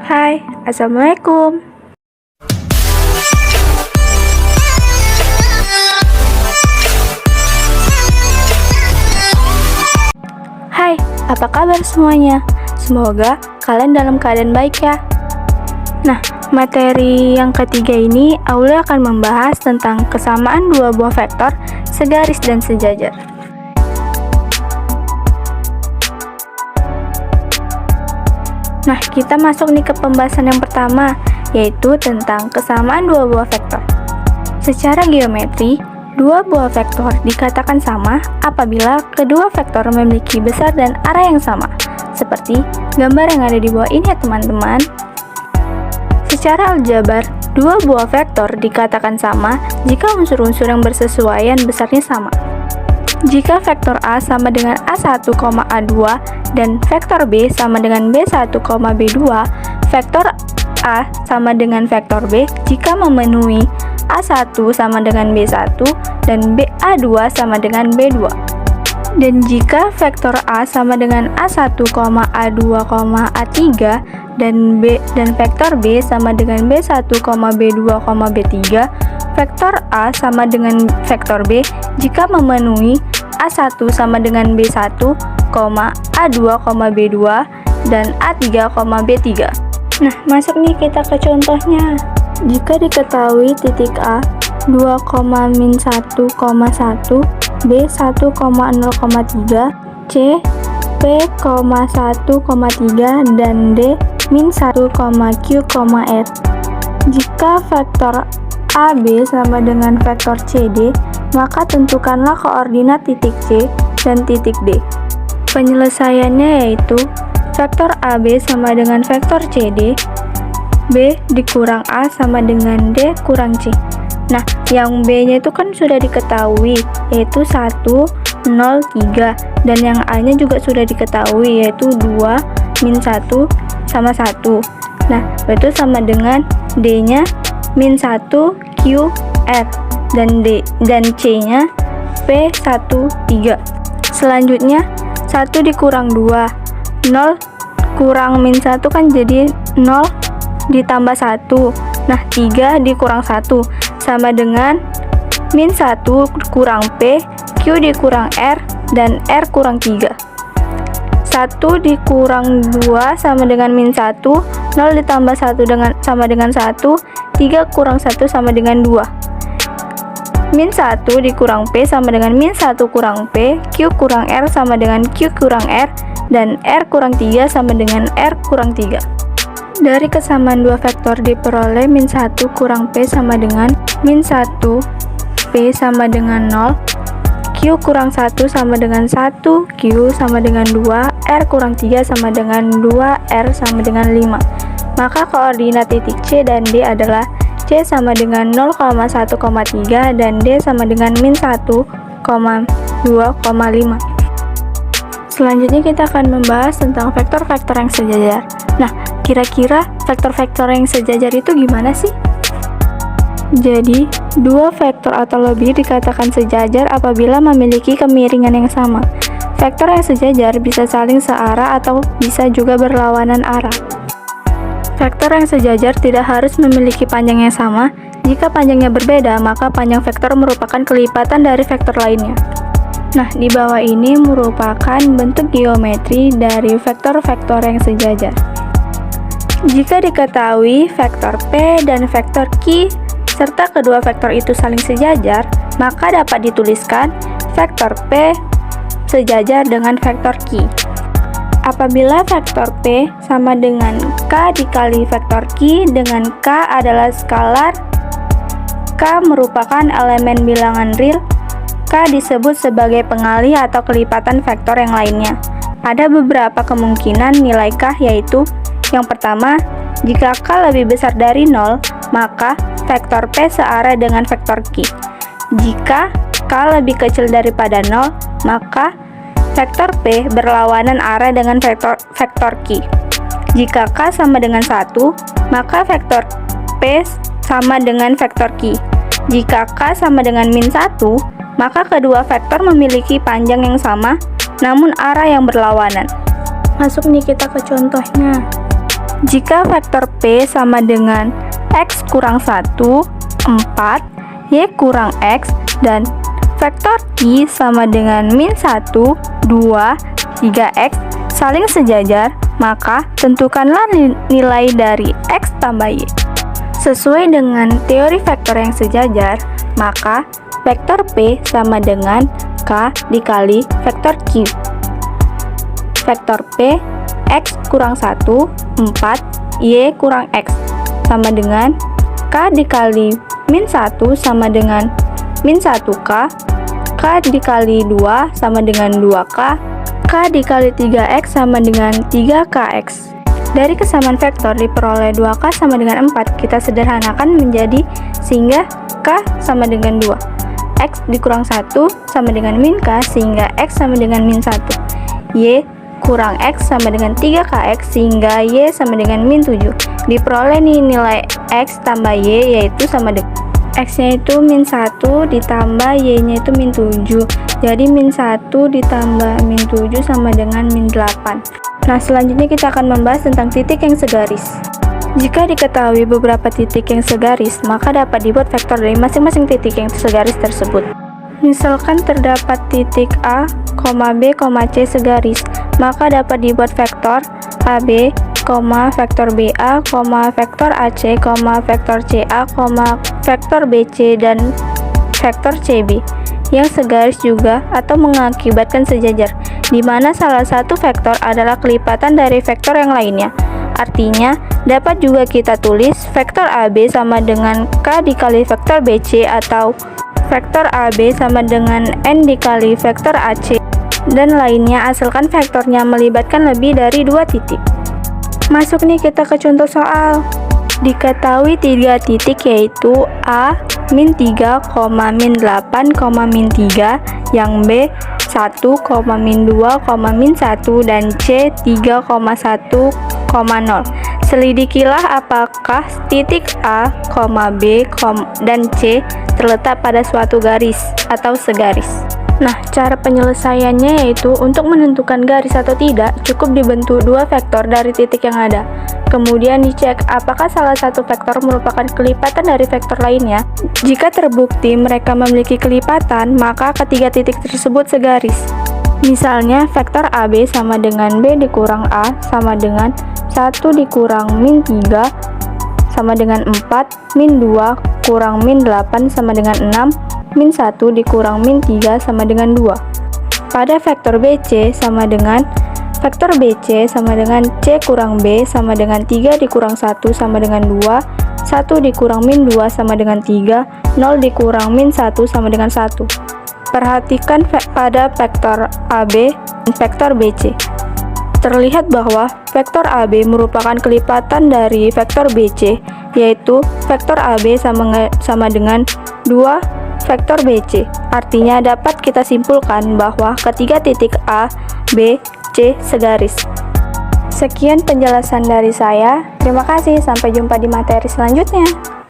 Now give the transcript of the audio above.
Hai, Assalamualaikum. Hai, apa kabar semuanya? Semoga kalian dalam keadaan baik ya. Nah, materi yang ketiga ini Aula akan membahas tentang kesamaan dua buah vektor segaris dan sejajar. Nah, kita masuk nih ke pembahasan yang pertama, yaitu tentang kesamaan dua buah vektor. Secara geometri, dua buah vektor dikatakan sama apabila kedua vektor memiliki besar dan arah yang sama, seperti gambar yang ada di bawah ini ya teman-teman. Secara aljabar, dua buah vektor dikatakan sama jika unsur-unsur yang bersesuaian besarnya sama. Jika vektor A sama dengan A1, A2 dan vektor B sama dengan B1, B2, vektor A sama dengan vektor B jika memenuhi A1 sama dengan B1 dan A2 sama dengan B2. Dan jika vektor A sama dengan A1, A2, A3 dan vektor B sama dengan B1, B2, B3, vektor A sama dengan vektor B jika memenuhi A1 sama dengan B1, A2, B2, dan A3, B3. Nah, masuk nih kita ke contohnya. Jika diketahui titik A 2,-1,1, B 1,0,3, C P,1,3 dan D -1,Q, R. Jika vektor AB sama dengan vektor CD, maka tentukanlah koordinat titik C dan titik D. Penyelesaiannya yaitu vektor AB sama dengan vektor CD, B dikurang A sama dengan D kurang C. Nah, yang B-nya itu kan sudah diketahui, yaitu 1, 0, 3, dan yang A-nya juga sudah diketahui, yaitu 2, -1, sama 1. Nah, itu sama dengan D-nya -1, Q, R, dan C-nya P1, 3. Selanjutnya, 1 dikurang 2, 0 kurang -1 kan jadi 0 ditambah 1. Nah, 3 dikurang 1 sama dengan -1 kurang P, Q dikurang R, dan R kurang 3. 1 dikurang 2 sama dengan -1, 0 ditambah 1 sama dengan 1, 3 kurang 1 sama dengan 2. -1 dikurang P sama dengan -1 kurang P, Q kurang R sama dengan Q kurang R, dan R kurang 3 sama dengan R kurang 3. Dari kesamaan dua vektor diperoleh -1 kurang P sama dengan -1, P sama dengan 0, Q kurang 1 sama dengan 1, Q sama dengan 2, R kurang 3 sama dengan 2, R sama dengan 5. Maka koordinat titik C dan D adalah C sama dengan 0,1,3 dan D sama dengan -1,2,5. Selanjutnya kita akan membahas tentang vektor-vektor yang sejajar. Nah, kira-kira vektor-vektor yang sejajar itu gimana sih? Jadi, dua vektor atau lebih dikatakan sejajar apabila memiliki kemiringan yang sama. Vektor yang sejajar bisa saling searah atau bisa juga berlawanan arah. Vektor yang sejajar tidak harus memiliki panjang yang sama. Jika panjangnya berbeda, maka panjang vektor merupakan kelipatan dari vektor lainnya. Nah, di bawah ini merupakan bentuk geometri dari vektor-vektor yang sejajar. Jika diketahui vektor P dan vektor Q serta kedua vektor itu saling sejajar, maka dapat dituliskan vektor P sejajar dengan vektor Q. Apabila vektor P sama dengan K dikali vektor Q dengan K adalah skalar, K merupakan elemen bilangan real, K disebut sebagai pengalih atau kelipatan vektor yang lainnya. Ada beberapa kemungkinan nilai K, yaitu yang pertama, jika K lebih besar dari 0, maka vektor P searah dengan vektor Q. Jika K lebih kecil daripada 0, maka vektor P berlawanan arah dengan vektor Q. Jika K sama dengan 1, maka vektor P sama dengan vektor Q. Jika K sama dengan -1, maka kedua vektor memiliki panjang yang sama, namun arah yang berlawanan. Masuk nih kita ke contohnya. Jika vektor P sama dengan X kurang 1, 4, Y kurang X, dan vektor Q sama dengan min 1, 2, 3X saling sejajar, maka tentukanlah nilai dari X tambah Y. Sesuai dengan teori vektor yang sejajar, maka vektor P sama dengan K dikali vektor Q. Vektor P, X kurang 1, 4, Y kurang X, sama dengan K dikali min 1 sama dengan min 1K, K dikali 2 sama dengan 2K, K dikali 3X sama dengan 3KX. Dari kesamaan vektor diperoleh 2K sama dengan 4, kita sederhanakan menjadi sehingga K sama dengan 2. X dikurang 1 sama dengan min K sehingga X sama dengan min 1. Y kurang X sama dengan 3KX sehingga Y sama dengan min 7. Diperoleh nih nilai X tambah Y yaitu sama dengan X nya itu min 1 ditambah Y nya itu min 7. Jadi min 1 ditambah min 7 sama dengan min 8. Nah, selanjutnya kita akan membahas tentang titik yang segaris. Jika diketahui beberapa titik yang segaris, maka dapat dibuat vektor dari masing-masing titik yang segaris tersebut. Misalkan terdapat titik A, B, C segaris, maka dapat dibuat vektor AB, vektor BA, vektor AC, vektor CA, vektor BC, dan vektor CB yang segaris juga atau mengakibatkan sejajar, di mana salah satu vektor adalah kelipatan dari vektor yang lainnya. Artinya, dapat juga kita tulis vektor AB sama dengan K dikali vektor BC atau vektor AB sama dengan N dikali vektor AC dan lainnya asalkan vektornya melibatkan lebih dari 2 titik. Masuk nih kita ke contoh soal. Diketahui 3 titik yaitu A, min 3, min 8, min 3, yang B, 1, min 2, min 1, dan C, 3,1, 0. Selidikilah apakah titik A, B, dan C terletak pada suatu garis atau segaris. Nah, cara penyelesaiannya yaitu untuk menentukan garis atau tidak, cukup dibentuk 2 vektor dari titik yang ada. Kemudian dicek apakah salah satu vektor merupakan kelipatan dari vektor lainnya. Jika terbukti mereka memiliki kelipatan, maka ketiga titik tersebut segaris. Misalnya, vektor AB sama dengan B dikurang A sama dengan 1 dikurang min 3 sama dengan 4, min 2 kurang min 8 sama dengan 6, min 1 dikurang min 3 sama dengan 2. Pada vektor BC sama dengan vektor BC sama dengan C kurang B sama dengan 3 dikurang 1 sama dengan 2, 1 dikurang min 2 sama dengan 3, 0 dikurang min 1 sama dengan 1. Perhatikan pada vektor AB dan vektor BC. Terlihat bahwa vektor AB merupakan kelipatan dari vektor BC, yaitu vektor AB sama dengan 2 vektor BC. Artinya dapat kita simpulkan bahwa ketiga titik A, B, C segaris. Sekian penjelasan dari saya. Terima kasih, sampai jumpa di materi selanjutnya.